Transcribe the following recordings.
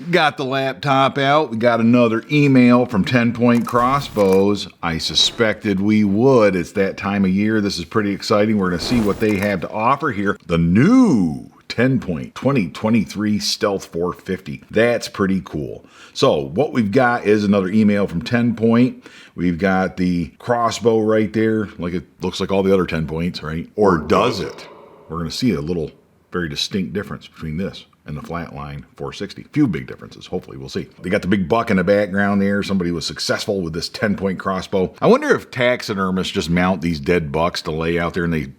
Got the laptop out. We got another email from TenPoint Crossbows. I suspected we would. It's that time of year. This is pretty exciting. We're going to see what they have to offer here. The new TenPoint 2023 Stealth 450. That's pretty cool. So what we've got is another email from TenPoint. We've got the crossbow right there. Like it looks like all the other TenPoints, right? Or does it? We're going to see a little very distinct difference between this and the Flatline 460. Few big differences, hopefully, we'll see. They got the big buck in the background there. Somebody was successful with this 10-point crossbow. I wonder if taxidermists just mount these dead bucks to lay out there and they,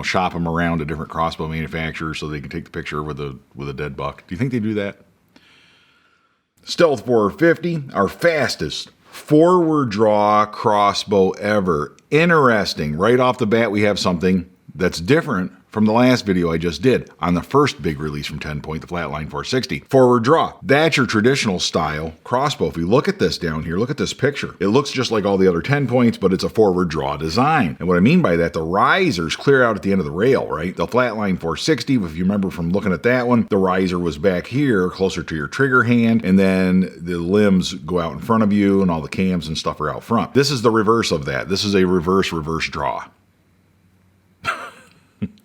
shop them around to different crossbow manufacturers so they can take the picture with a dead buck. Do you think they do that? Stealth 450, our fastest forward draw crossbow ever. Interesting. Right off the bat, we have something that's different from the last video I just did on the first big release from TenPoint, the Flatline 460. Forward draw. That's your traditional style crossbow. If you look at this down here, look at this picture. It looks just like all the other TenPoints, but it's a forward draw design. And what I mean by that, the risers clear out at the end of the rail, right? The Flatline 460, if you remember from looking at that one, the riser was back here, closer to your trigger hand, and then the limbs go out in front of you, and all the cams and stuff are out front. This is the reverse of that. This is a reverse draw.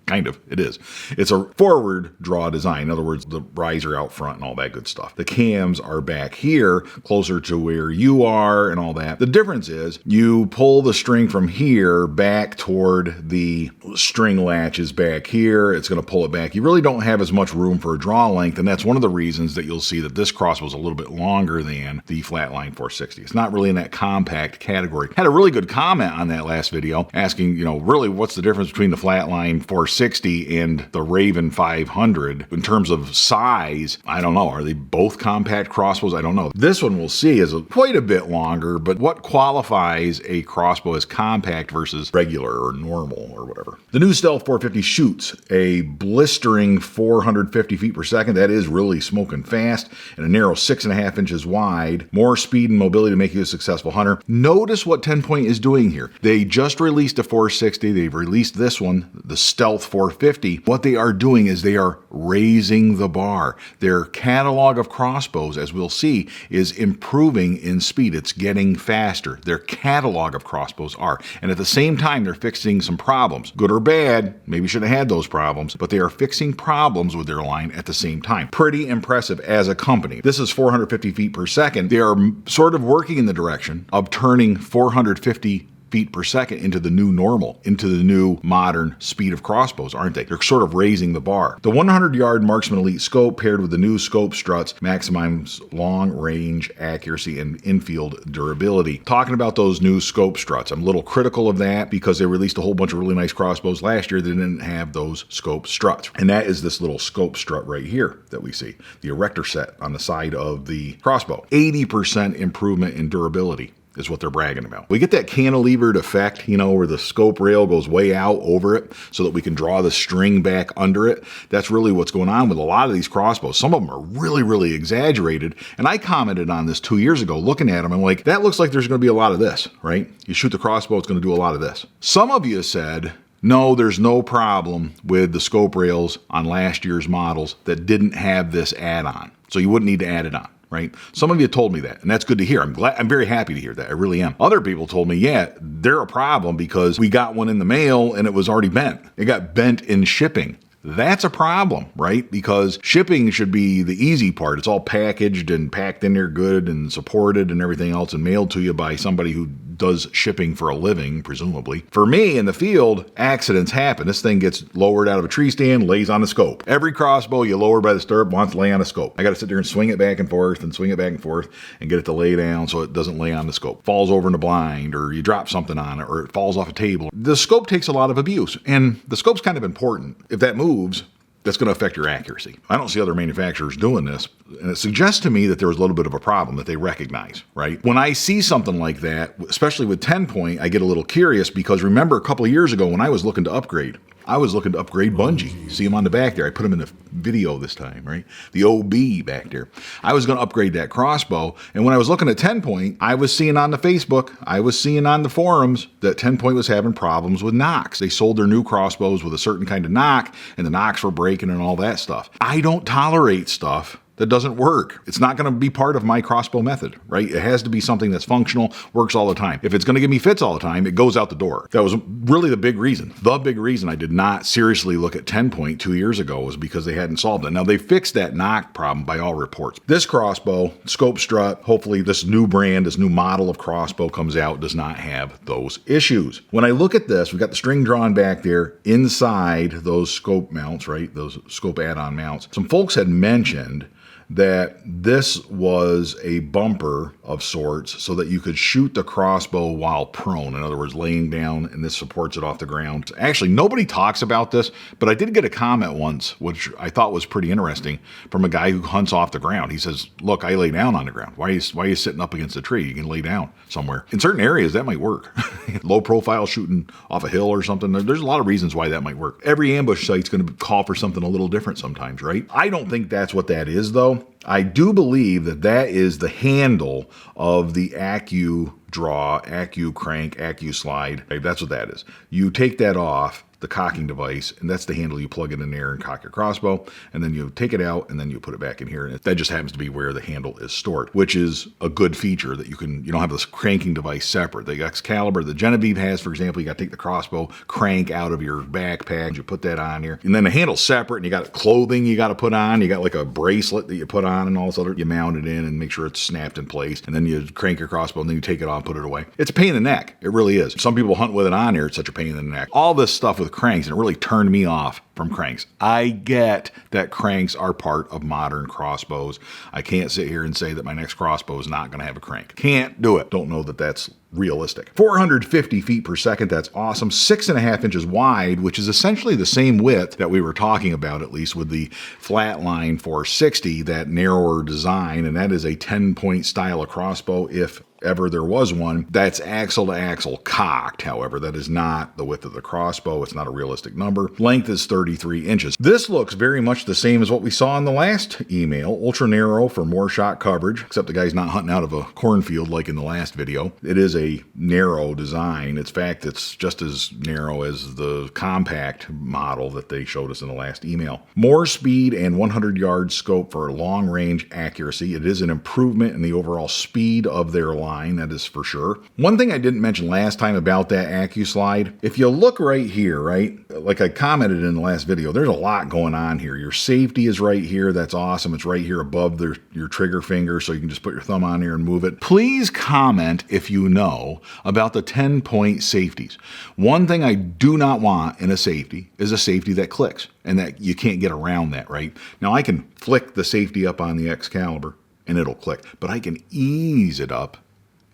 Kind of, it is. It's a forward draw design. In other words, the riser out front and all that good stuff. The cams are back here, closer to where you are and all that. The difference is you pull the string from here back toward the string latches back here. It's going to pull it back. You really don't have as much room for a draw length, and that's one of the reasons that you'll see that this crossbow is a little bit longer than the Flatline 460. It's not really in that compact category. Had a really good comment on that last video asking, really what's the difference between the Flatline 460 and the Raven 500 in terms of size. I don't know. Are they both compact crossbows? I don't know. This one we'll see is quite a bit longer, but what qualifies a crossbow as compact versus regular or normal or whatever? The new Stealth 450 shoots a blistering 450 feet per second. That is really smoking fast, and a narrow 6.5 inches wide. More speed and mobility to make you a successful hunter. Notice what TenPoint is doing here. They just released a 460. They've released this one, the Stealth 450. What they are doing is they are raising the bar. Their catalog of crossbows, as we'll see, is improving in speed. It's getting faster. Their catalog of crossbows are. And at the same time, they're fixing some problems. Good or bad, maybe should have had those problems, but they are fixing problems with their line at the same time. Pretty impressive as a company. This is 450 feet per second. They are sort of working in the direction of turning 450 feet per second into the new normal, into the new modern speed of crossbows, aren't they? They're sort of raising the bar. The 100-yard Marksman Elite scope paired with the new scope struts maximizes long-range accuracy and infield durability. Talking about those new scope struts, I'm a little critical of that because they released a whole bunch of really nice crossbows last year that didn't have those scope struts. And that is this little scope strut right here that we see, the erector set on the side of the crossbow. 80% improvement in durability is what they're bragging about. We get that cantilevered effect, where the scope rail goes way out over it so that we can draw the string back under it. That's really what's going on with a lot of these crossbows. Some of them are really, really exaggerated. And I commented on this 2 years ago, looking at them, and like, that looks like there's going to be a lot of this, right? You shoot the crossbow, it's going to do a lot of this. Some of you said, no, there's no problem with the scope rails on last year's models that didn't have this add-on. So you wouldn't need to add it on. Right? Some of you told me that, and that's good to hear. I'm very happy to hear that. I really am. Other people told me, yeah, they're a problem because we got one in the mail and it was already bent. It got bent in shipping. That's a problem, right? Because shipping should be the easy part. It's all packaged and packed in there good and supported and everything else and mailed to you by somebody who does shipping for a living, presumably. For me, in the field, accidents happen. This thing gets lowered out of a tree stand, lays on the scope. Every crossbow you lower by the stirrup wants to lay on a scope. I got to sit there and swing it back and forth and swing it back and forth and get it to lay down so it doesn't lay on the scope. Falls over in the blind, or you drop something on it, or it falls off a table. The scope takes a lot of abuse, and the scope's kind of important. If that moves, that's going to affect your accuracy. I don't see other manufacturers doing this, and it suggests to me that there was a little bit of a problem that they recognize, right? When I see something like that, especially with TenPoint, I get a little curious because remember a couple of years ago when I was looking to upgrade, Bunjie. See him on the back there. I put him in the video this time, right? The OB back there. I was going to upgrade that crossbow. And when I was looking at TenPoint, I was seeing on the Facebook, I was seeing on the forums that TenPoint was having problems with knocks. They sold their new crossbows with a certain kind of knock, and the knocks were breaking and all that stuff. I don't tolerate stuff that doesn't work. It's not going to be part of my crossbow method, right? It has to be something that's functional, works all the time. If it's going to give me fits all the time, it goes out the door. That was really the big reason. The big reason I did not seriously look at TenPoint 2 years ago was because they hadn't solved it. Now, they fixed that knock problem by all reports. This crossbow, scope strut, hopefully this new brand, this new model of crossbow comes out, does not have those issues. When I look at this, we've got the string drawn back there inside those scope mounts, right? Those scope add-on mounts. Some folks had mentioned that this was a bumper of sorts so that you could shoot the crossbow while prone. In other words, laying down, and this supports it off the ground. Actually, nobody talks about this, but I did get a comment once, which I thought was pretty interesting, from a guy who hunts off the ground. He says, look, I lay down on the ground. Why are you sitting up against a tree? You can lay down somewhere. In certain areas, that might work. Low profile, shooting off a hill or something. There's a lot of reasons why that might work. Every ambush site's going to call for something a little different sometimes, right? I don't think that's what that is, though. I do believe that that is the handle of the Accu draw, Accu crank, Accu slide. That's what that is. You take that off the cocking device, and that's the handle. You plug it in there and cock your crossbow, and then you take it out, and then you put it back in here, and that just happens to be where the handle is stored, which is a good feature that you don't have this cranking device separate. The Excalibur, the Genevieve has, for example, you got to take the crossbow crank out of your backpack, you put that on here, and then the handle's separate, and you got clothing you got to put on, you got like a bracelet that you put on and all this other, you mount it in and make sure it's snapped in place, and then you crank your crossbow, and then you take it off, put it away. It's a pain in the neck. It really is. Some people hunt with it on here. It's such a pain in the neck. All this stuff with cranks, and it really turned me off from cranks. I get that cranks are part of modern crossbows. I can't sit here and say that my next crossbow is not going to have a crank. Can't do it. Don't know that that's realistic. 450 feet per second, that's awesome. 6.5 inches wide, which is essentially the same width that we were talking about, at least with the Flatline 460, that narrower design, and that is a 10-point style of crossbow, if ever there was one. That's axle to axle cocked, however. That is not the width of the crossbow. It's not a realistic number. Length is 33 inches. This looks very much the same as what we saw in the last email. Ultra narrow for more shot coverage, except the guy's not hunting out of a cornfield like in the last video. It is a narrow design. In fact, it's just as narrow as the compact model that they showed us in the last email. More speed and 100-yard scope for long range accuracy. It is an improvement in the overall speed of their line. That is for sure. One thing I didn't mention last time about that Accu slide, if you look right here, right, like I commented in the last video, there's a lot going on here. Your safety is right here. That's awesome. It's right here above your trigger finger, so you can just put your thumb on here and move it. Please comment if you know about the 10-point safeties. One thing I do not want in a safety is a safety that clicks, and that you can't get around that, right? Now I can flick the safety up on the Excalibur and it'll click, but I can ease it up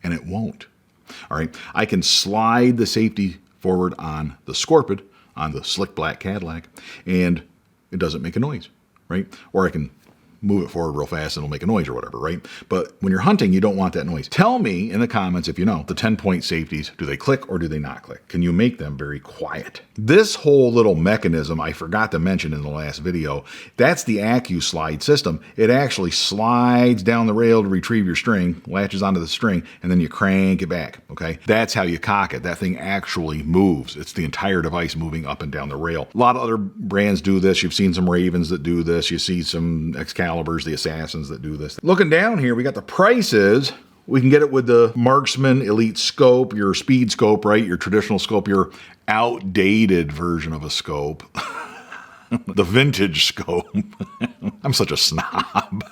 and it won't. All right, I can slide the safety forward on the Scorpyd, on the slick black Cadillac, and it doesn't make a noise, right? Or I can move it forward real fast and it'll make a noise or whatever, right? But when you're hunting, you don't want that noise. Tell me in the comments if you know the 10-point safeties, do they click or do they not click? Can you make them very quiet? This whole little mechanism I forgot to mention in the last video, that's the Accu slide system. It actually slides down the rail to retrieve your string, latches onto the string, and then you crank it back, okay? That's how you cock it. That thing actually moves. It's the entire device moving up and down the rail. A lot of other brands do this. You've seen some Ravens that do this. You see some Excaliburs, the Assassins that do this. Looking down here, we got the prices. We can get it with the Marksman Elite Scope, your speed scope, right? Your traditional scope, your outdated version of a scope. The vintage scope. I'm such a snob.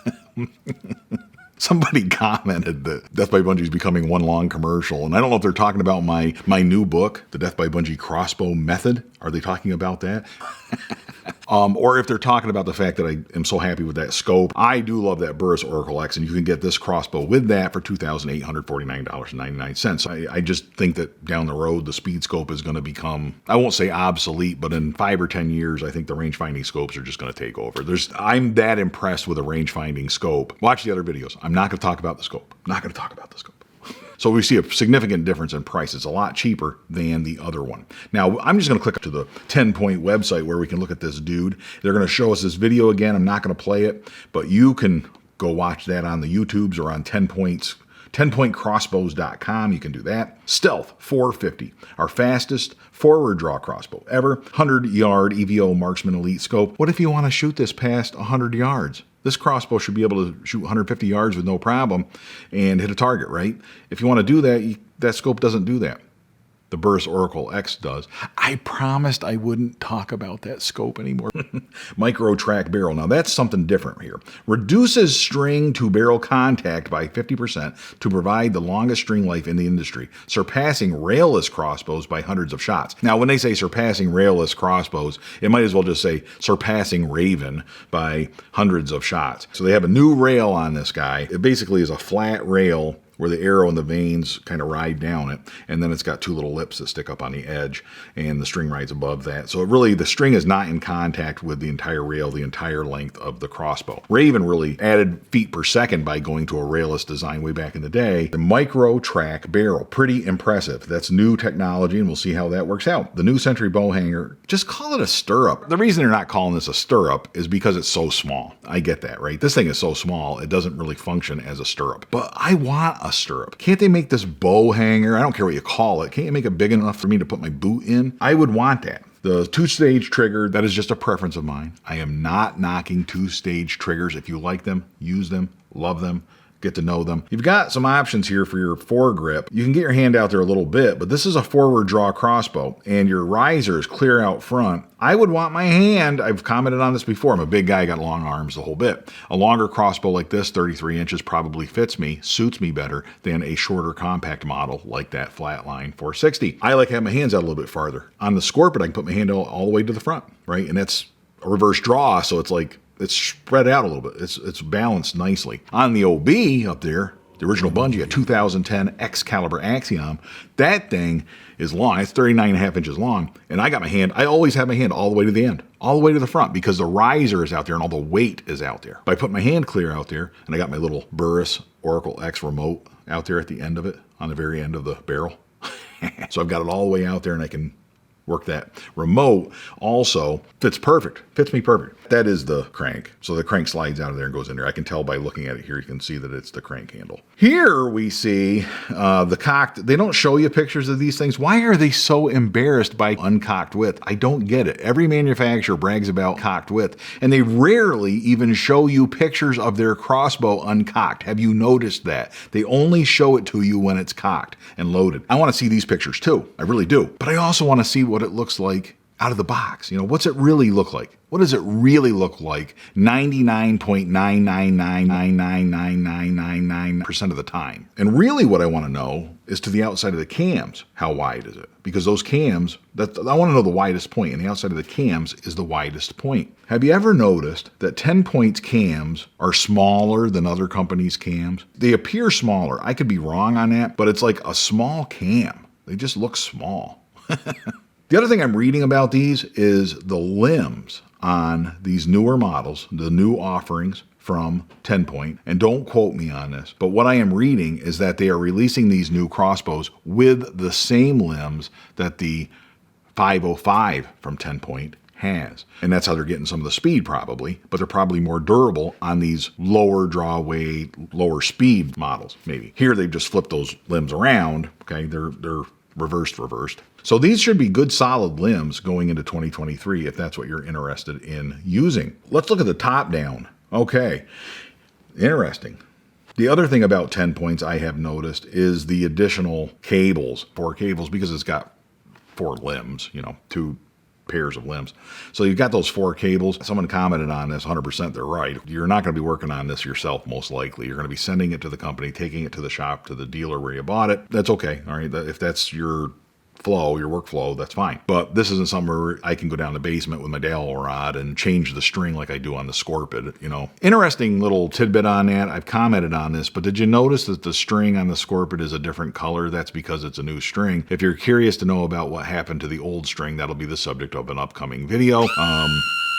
Somebody commented that Death by Bunjie is becoming one long commercial, and I don't know if they're talking about my new book, The Death by Bunjie Crossbow Method. Are they talking about that? Or if they're talking about the fact that I am so happy with that scope. I do love that Burris Oracle X, and you can get this crossbow with that for $2,849.99. I just think that down the road, the speed scope is going to become, I won't say obsolete, but in 5 or 10 years, I think the range-finding scopes are just going to take over. I'm that impressed with a range-finding scope. Watch the other videos. I'm not going to talk about the scope. I'm not going to talk about the scope. So we see a significant difference in price. It's a lot cheaper than the other one. Now, I'm just going to click to the 10-point website where we can look at this dude. They're going to show us this video again. I'm not going to play it, but you can go watch that on the YouTubes or on 10Points. 10pointcrossbows.com. You can do that. Stealth 450, our fastest forward draw crossbow ever. 100-yard EVO Marksman Elite Scope. What if you want to shoot this past 100 yards? This crossbow should be able to shoot 150 yards with no problem and hit a target, right? If you want to do that, that scope doesn't do that. The Burris Oracle X does. I promised I wouldn't talk about that scope anymore. Micro track barrel. Now that's something different here. Reduces string to barrel contact by 50% to provide the longest string life in the industry, surpassing railless crossbows by hundreds of shots. Now when they say surpassing railless crossbows, it might as well just say surpassing Raven by hundreds of shots. So they have a new rail on this guy. It basically is a flat rail where the arrow and the vanes kind of ride down it, and then it's got two little lips that stick up on the edge, and the string rides above that. So the string is not in contact with the entire rail, the entire length of the crossbow. Raven really added feet per second by going to a railless design way back in the day. The micro track barrel, pretty impressive. That's new technology, and we'll see how that works out. The new Century bow hanger, just call it a stirrup. The reason they're not calling this a stirrup is because it's so small. I get that, right? This thing is so small, it doesn't really function as a stirrup. But I want a stirrup. Can't they make this bow hanger? I don't care what you call it. Can't you make it big enough for me to put my boot in? I would want that. The two-stage trigger, that is just a preference of mine. I am not knocking two-stage triggers. If you like them, use them, love them, get to know them. You've got some options here for your foregrip. You can get your hand out there a little bit, but this is a forward draw crossbow, and your riser is clear out front. I would want my hand, I've commented on this before, I'm a big guy, got long arms, the whole bit. A longer crossbow like this, 33 inches, probably fits me, suits me better than a shorter compact model like that Flatline 460. I like having my hands out a little bit farther. On the Scorpyd, I can put my hand all the way to the front, right? And that's a reverse draw, so it's like, it's spread out a little bit. It's balanced nicely. On the OB up there, the original Bunjie, a 2010 Excalibur Axiom, that thing is long. It's 39.5 inches long. And I always have my hand all the way to the end, all the way to the front, because the riser is out there and all the weight is out there. But I put my hand clear out there, and I got my little Burris Oracle X remote out there at the end of it, on the very end of the barrel. So I've got it all the way out there, and I can work that. Remote also fits me perfect. That is the crank. So the crank slides out of there and goes in there. I can tell by looking at it here, you can see that it's the crank handle. Here we see the cocked. They don't show you pictures of these things. Why are they so embarrassed by uncocked width? I don't get it. Every manufacturer brags about cocked width, and they rarely even show you pictures of their crossbow uncocked. Have you noticed that? They only show it to you when it's cocked and loaded. I want to see these pictures too. I really do. But I also want to see what it looks like out of the box. You know, what's it really look like? What does it really look like 99.999999999% of the time? And really what I want to know is to the outside of the cams, how wide is it? Because those cams, I want to know the widest point, and the outside of the cams is the widest point. Have you ever noticed that TenPoint's cams are smaller than other companies' cams? They appear smaller. I could be wrong on that, but it's like a small cam. They just look small. The other thing I'm reading about these is the limbs on these newer models, the new offerings from TenPoint, and don't quote me on this, but what I am reading is that they are releasing these new crossbows with the same limbs that the 505 from TenPoint has. And that's how they're getting some of the speed probably, but they're probably more durable on these lower draw weight, lower speed models maybe. Here they've just flipped those limbs around, okay? They're reversed. So these should be good solid limbs going into 2023 if that's what you're interested in using. Let's look at the top down. Okay, interesting. The other thing about TenPoints I have noticed is the additional cables, 4 cables, because it's got 4 limbs, 2 pairs of limbs. So you've got those 4 cables. Someone commented on this, 100% they're right. You're not going to be working on this yourself, most likely. You're going to be sending it to the company, taking it to the shop, to the dealer where you bought it. That's okay, all right? If that's your flow, your workflow, that's fine. But this isn't somewhere where I can go down the basement with my dowel rod and change the string like I do on the Scorpyd, Interesting little tidbit on that. I've commented on this, but did you notice that the string on the Scorpyd is a different color? That's because it's a new string. If you're curious to know about what happened to the old string, that'll be the subject of an upcoming video.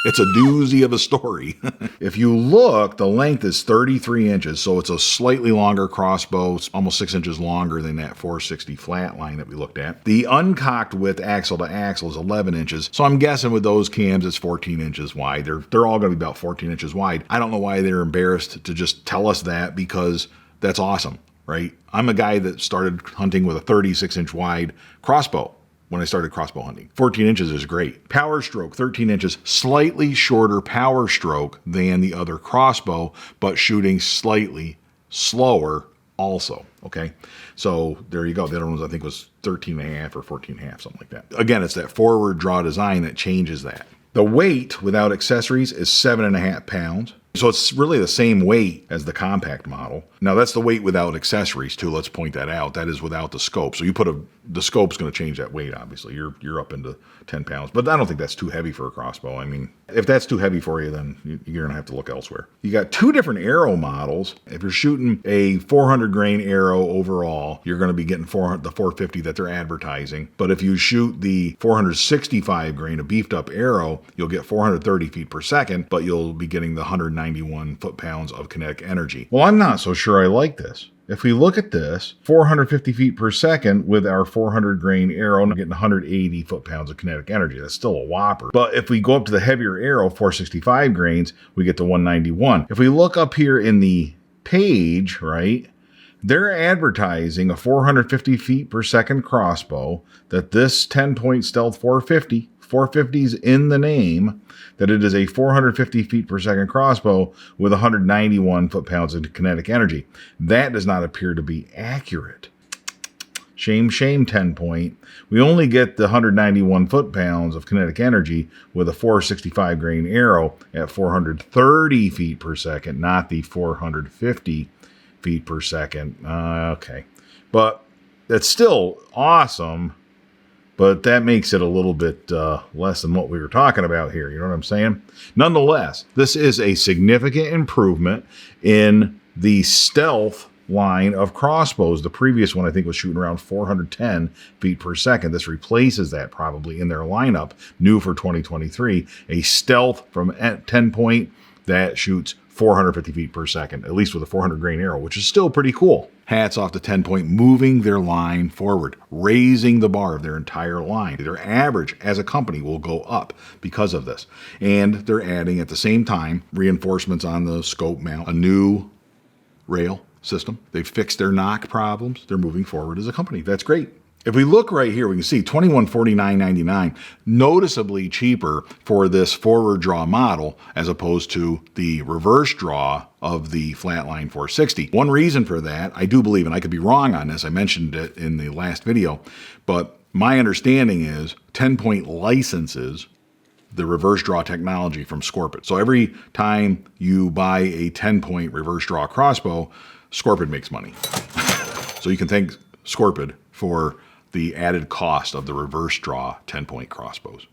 It's a doozy of a story. If you look, the length is 33 inches, so it's a slightly longer crossbow, almost 6 inches longer than that 460 Flatline that we looked at. The uncocked width axle to axle is 11 inches, so I'm guessing with those cams it's 14 inches wide. They're all going to be about 14 inches wide. I don't know why they're embarrassed to just tell us that, because that's awesome, right? I'm a guy that started hunting with a 36-inch wide crossbow when I started crossbow hunting. 14 inches is great. Power stroke, 13 inches, slightly shorter power stroke than the other crossbow, but shooting slightly slower also, okay? So there you go. The other one was, I think, was 13 and a half or 14 and a half, something like that. Again, it's that forward draw design that changes that. The weight without accessories is 7.5 pounds. So it's really the same weight as the compact model. Now that's the weight without accessories too. Let's point that out. That is without the scope. So you put the scope's going to change that weight. Obviously, you're up into 10 pounds. But I don't think that's too heavy for a crossbow. I mean, if that's too heavy for you, then you're going to have to look elsewhere. You got two different arrow models. If you're shooting a 400 grain arrow overall, you're going to be getting the 450 that they're advertising. But if you shoot the 465 grain, a beefed up arrow, you'll get 430 feet per second, but you'll be getting the 191 foot-pounds of kinetic energy. Well, I'm not so sure I like this. If we look at this, 450 feet per second with our 400 grain arrow, I'm getting 180 foot-pounds of kinetic energy. That's still a whopper. But if we go up to the heavier arrow, 465 grains, we get to 191. If we look up here in the page, right, they're advertising a 450 feet per second crossbow, that this TenPoint Stealth 450's in the name, that it is a 450 feet per second crossbow with 191 foot-pounds of kinetic energy. That does not appear to be accurate. Shame, shame, TenPoint. We only get the 191 foot-pounds of kinetic energy with a 465 grain arrow at 430 feet per second, not the 450 feet per second. Okay. But that's still awesome. But that makes it a little bit less than what we were talking about here. You know what I'm saying? Nonetheless, this is a significant improvement in the stealth line of crossbows. The previous one, I think, was shooting around 410 feet per second. This replaces that probably in their lineup, new for 2023. A stealth from TenPoint that shoots 450 feet per second, at least with a 400 grain arrow, which is still pretty cool. Hats off to TenPoint, moving their line forward, raising the bar of their entire line. Their average as a company will go up because of this. And they're adding at the same time reinforcements on the scope mount, a new rail system. They've fixed their knock problems. They're moving forward as a company. That's great. If we look right here, we can see $2149.99, noticeably cheaper for this forward draw model as opposed to the reverse draw of the flatline 460. One reason for that, I do believe, and I could be wrong on this, I mentioned it in the last video, but my understanding is TenPoint licenses the reverse draw technology from Scorpyd. So every time you buy a TenPoint reverse draw crossbow, Scorpyd makes money. So you can thank Scorpyd for the added cost of the reverse draw TenPoint crossbows.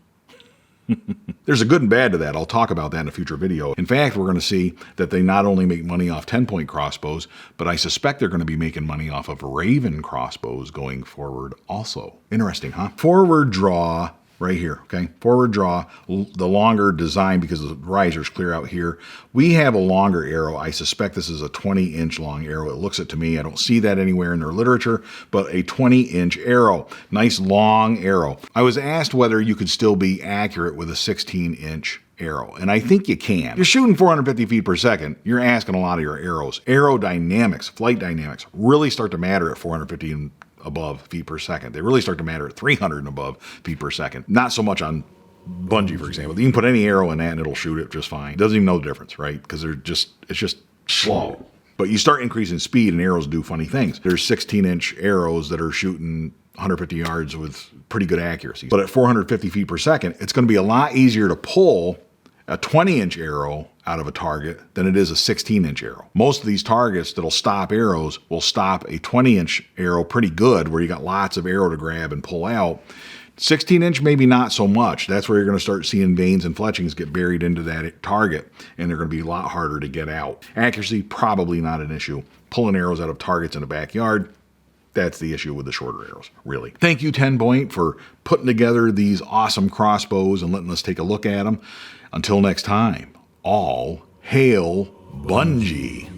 There's a good and bad to that. I'll talk about that in a future video. In fact, we're going to see that they not only make money off TenPoint crossbows, but I suspect they're going to be making money off of Raven crossbows going forward also. Interesting, huh? Forward draw right here, okay? Forward draw, the longer design because the risers clear out here. We have a longer arrow. I suspect this is a 20-inch long arrow. It looks it to me. I don't see that anywhere in their literature, but a 20-inch arrow. Nice long arrow. I was asked whether you could still be accurate with a 16-inch arrow, and I think you can. You're shooting 450 feet per second. You're asking a lot of your arrows. Aerodynamics, flight dynamics really start to matter at 450 and above feet per second. They really start to matter at 300 and above feet per second. Not so much on Bunjie, for example. You can put any arrow in that and it'll shoot it just fine. It doesn't even know the difference, right? Because it's just slow. But you start increasing speed and arrows do funny things. There's 16-inch arrows that are shooting 150 yards with pretty good accuracy. But at 450 feet per second, it's going to be a lot easier to pull a 20-inch arrow out of a target than it is a 16-inch arrow. Most of these targets that'll stop arrows will stop a 20-inch arrow pretty good, where you got lots of arrow to grab and pull out. 16-inch, maybe not so much. That's where you're going to start seeing veins and fletchings get buried into that target, and they're going to be a lot harder to get out. Accuracy, probably not an issue. Pulling arrows out of targets in the backyard, that's the issue with the shorter arrows, really. Thank you, TenPoint, for putting together these awesome crossbows and letting us take a look at them. Until next time, all hail Bunjie.